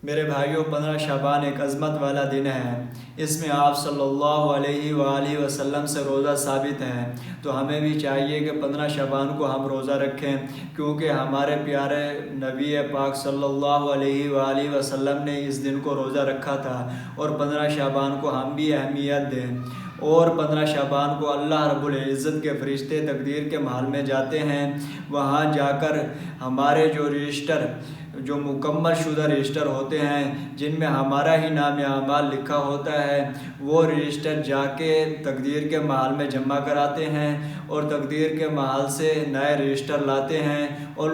میرے بھائیوں، 15 شعبان ایک عظمت والا دن ہے۔ اس میں آپ صلی اللہ علیہ وآلہ وسلم سے روزہ ثابت ہے، تو ہمیں بھی چاہیے کہ 15 شعبان کو ہم روزہ رکھیں، کیونکہ ہمارے پیارے نبی پاک صلی اللہ علیہ وآلہ وسلم نے اس دن کو روزہ رکھا تھا، اور 15 شعبان کو ہم بھی اہمیت دیں۔ اور 15 شعبان کو اللہ رب العزت کے فرشتے تقدیر کے محل میں جاتے ہیں، وہاں جا کر ہمارے جو مکمل شدہ رجسٹر ہوتے ہیں، جن میں ہمارا ہی نام اعمال لکھا ہوتا ہے، وہ رجسٹر جا کے تقدیر کے محل میں جمع کراتے ہیں، اور تقدیر کے محل سے نئے رجسٹر لاتے ہیں، اور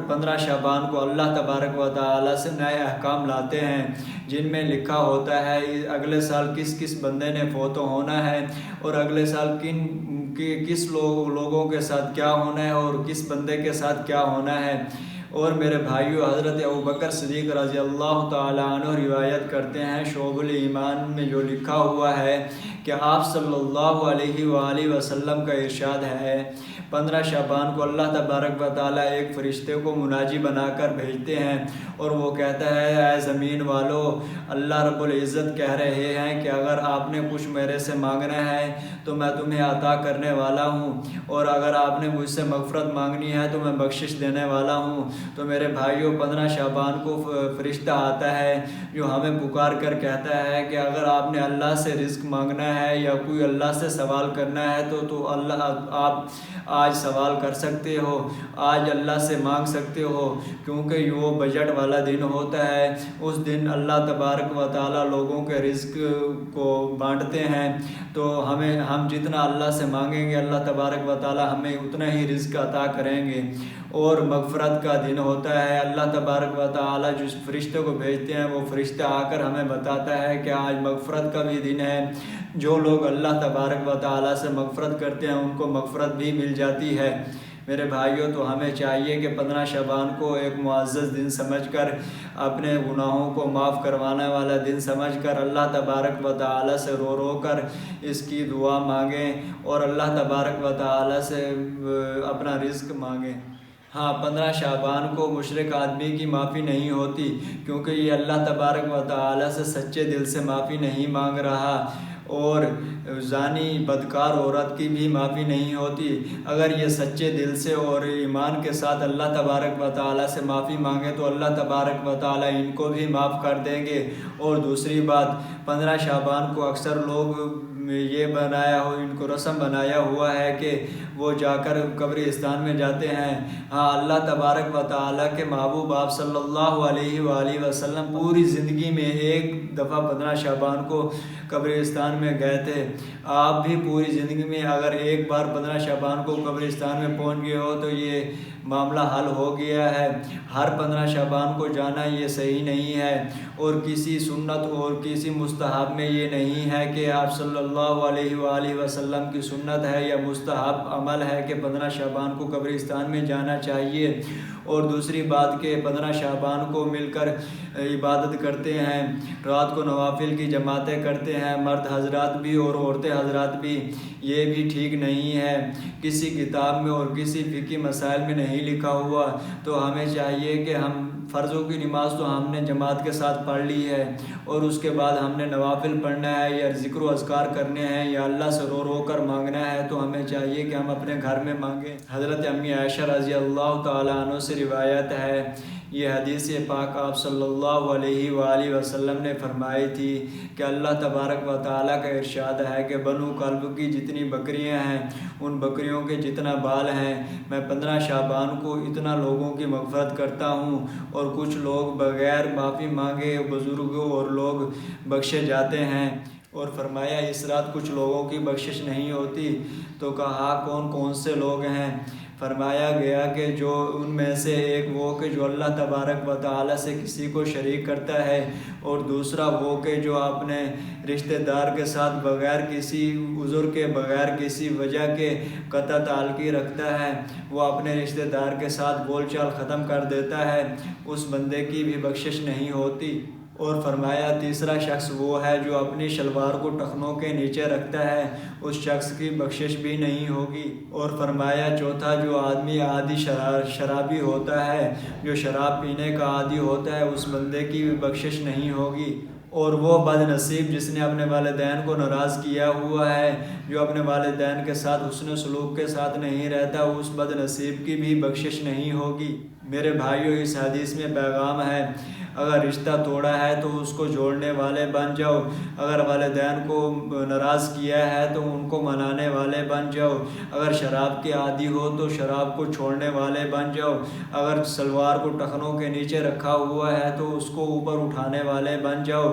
15 شعبان کو اللہ تبارک و تعالی سے نئے احکام لاتے ہیں، جن میں لکھا ہوتا ہے اگلے سال کس بندے نے فوت ہونا ہے، اور اگلے سال کس لوگوں کے ساتھ کیا ہونا ہے، اور کس بندے کے ساتھ کیا ہونا ہے۔ اور میرے بھائیو، حضرت ابوبکر صدیق رضی اللہ تعالی عنہ روایت کرتے ہیں، شعب الایمان میں جو لکھا ہوا ہے کہ آپ صلی اللہ علیہ وآلہ وسلم کا ارشاد ہے، 15 شعبان کو اللہ تبارک و تعالیٰ ایک فرشتے کو مناجی بنا کر بھیجتے ہیں، اور وہ کہتا ہے، اے زمین والو، اللہ رب العزت کہہ رہے ہیں کہ اگر آپ نے کچھ میرے سے مانگنا ہے تو میں تمہیں عطا کرنے والا ہوں، اور اگر آپ نے مجھ سے مغفرت مانگنی ہے تو میں بخشش دینے والا ہوں۔ تو میرے بھائیوں، 15 شعبان کو فرشتہ آتا ہے جو ہمیں پکار کر کہتا ہے کہ اگر آپ نے اللہ سے رزق مانگنا ہے یا کوئی اللہ سے سوال کرنا ہے تو آپ آج سوال کر سکتے ہو، آج اللہ سے مانگ سکتے ہو، کیونکہ وہ بجٹ والا دن ہوتا ہے۔ اس دن اللہ تبارک و تعالیٰ لوگوں کے رزق کو بانٹتے ہیں، تو ہم جتنا اللہ سے مانگیں گے، اللہ تبارک و تعالیٰ ہمیں اتنا ہی رزق عطا کریں گے۔ اور مغفرت کا دن ہوتا ہے، اللہ تبارک و تعالیٰ جس فرشتے کو بھیجتے ہیں، وہ فرشتہ آ کر ہمیں بتاتا ہے کہ آج مغفرت کا بھی دن ہے۔ جو لوگ اللہ تبارک و تعالیٰ سے مغفرت کرتے ہیں، ان کو مغفرت بھی مل جاتی ہے۔ میرے بھائیوں، تو ہمیں چاہیے کہ 15 شعبان کو ایک معزز دن سمجھ کر، اپنے گناہوں کو معاف کروانے والا دن سمجھ کر، اللہ تبارک و تعالیٰ سے رو کر اس کی دعا مانگیں، اور اللہ تبارک و تعالیٰ سے اپنا رزق مانگیں۔ ہاں، 15 شعبان کو مشرک آدمی کی معافی نہیں ہوتی، کیونکہ یہ اللہ تبارک و تعالیٰ سے سچے دل سے معافی نہیں مانگ رہا، اور زانی بدکار عورت کی بھی معافی نہیں ہوتی۔ اگر یہ سچے دل سے اور ایمان کے ساتھ اللہ تبارک و تعالیٰ سے معافی مانگے تو اللہ تبارک و تعالیٰ ان کو بھی معاف کر دیں گے۔ اور دوسری بات، 15 شعبان کو اکثر لوگ ان کو رسم بنایا ہوا ہے کہ وہ جا کر قبرستان میں جاتے ہیں۔ ہاں، اللہ تبارک و تعالیٰ کے محبوب آپ صلی اللہ علیہ وآلہ وسلم پوری زندگی میں ایک دفعہ 15 شعبان کو قبرستان میں گئے تھے۔ آپ بھی پوری زندگی میں اگر ایک بار 15 شعبان کو قبرستان میں پہنچ گئے ہو تو یہ معاملہ حل ہو گیا ہے۔ ہر 15 شعبان کو جانا یہ صحیح نہیں ہے، اور کسی سنت اور کسی مستحب میں یہ نہیں ہے کہ آپ صلی اللہ علیہ وآلہ وسلم کی سنت ہے یا مستحب عمل ہے کہ 15 شعبان کو قبرستان میں جانا چاہیے۔ اور دوسری بات کہ 15 شعبان کو مل کر عبادت کرتے ہیں، رات کو نوافل کی جماعتیں کرتے ہیں، مرد حضرات بھی اور عورتیں حضرات بھی، یہ بھی ٹھیک نہیں ہے، کسی کتاب میں اور کسی فقہی مسائل میں نہیں لکھا ہوا۔ تو ہمیں چاہیے کہ ہم فرضوں کی نماز تو ہم نے جماعت کے ساتھ پڑھ لی ہے، اور اس کے بعد ہم نے نوافل پڑھنا ہے یا ذکر و اذکار کرنے ہیں یا اللہ سے رو کر مانگنا ہے، تو ہمیں چاہیے کہ ہم اپنے گھر میں مانگیں۔ حضرت امی عائشہ رضی اللہ تعالیٰ عنہ سے روایت ہے، یہ حدیث پاک آپ صلی اللہ علیہ وآلہ وسلم نے فرمائی تھی کہ اللہ تبارک و تعالیٰ کا ارشاد ہے کہ بنو کلب کی جتنی بکریاں ہیں، ان بکریوں کے جتنا بال ہیں، میں 15 شعبان کو اتنا لوگوں کی مغفرت کرتا ہوں، اور کچھ لوگ بغیر معافی مانگے بزرگوں اور لوگ بخشے جاتے ہیں۔ اور فرمایا اس رات کچھ لوگوں کی بخشش نہیں ہوتی، تو کہا کون کون سے لوگ ہیں؟ فرمایا گیا کہ جو ان میں سے ایک وہ کہ جو اللہ تبارک و تعالیٰ سے کسی کو شریک کرتا ہے، اور دوسرا وہ کہ جو اپنے رشتہ دار کے ساتھ بغیر کسی عذر کے، بغیر کسی وجہ کے قطع تعلقی رکھتا ہے، وہ اپنے رشتہ دار کے ساتھ بول چال ختم کر دیتا ہے، اس بندے کی بھی بخشش نہیں ہوتی۔ اور فرمایا تیسرا شخص وہ ہے جو اپنی شلوار کو ٹخنوں کے نیچے رکھتا ہے، اس شخص کی بخشش بھی نہیں ہوگی۔ اور فرمایا چوتھا جو آدمی عادی شرابی ہوتا ہے، جو شراب پینے کا عادی ہوتا ہے، اس بندے کی بھی بخشش نہیں ہوگی۔ اور وہ بد نصیب جس نے اپنے والدین کو ناراض کیا ہوا ہے، جو اپنے والدین کے ساتھ حسن سلوک کے ساتھ نہیں رہتا، اس بد نصیب کی بھی بخشش نہیں ہوگی۔ میرے بھائیو، اس حدیث میں پیغام ہے، اگر رشتہ توڑا ہے تو اس کو جوڑنے والے بن جاؤ، اگر والدین کو ناراض کیا ہے تو ان کو منانے والے بن جاؤ، اگر شراب کے عادی ہو تو شراب کو چھوڑنے والے بن جاؤ، اگر سلوار کو ٹخنوں کے نیچے رکھا ہوا ہے تو اس کو اوپر اٹھانے والے بن جاؤ۔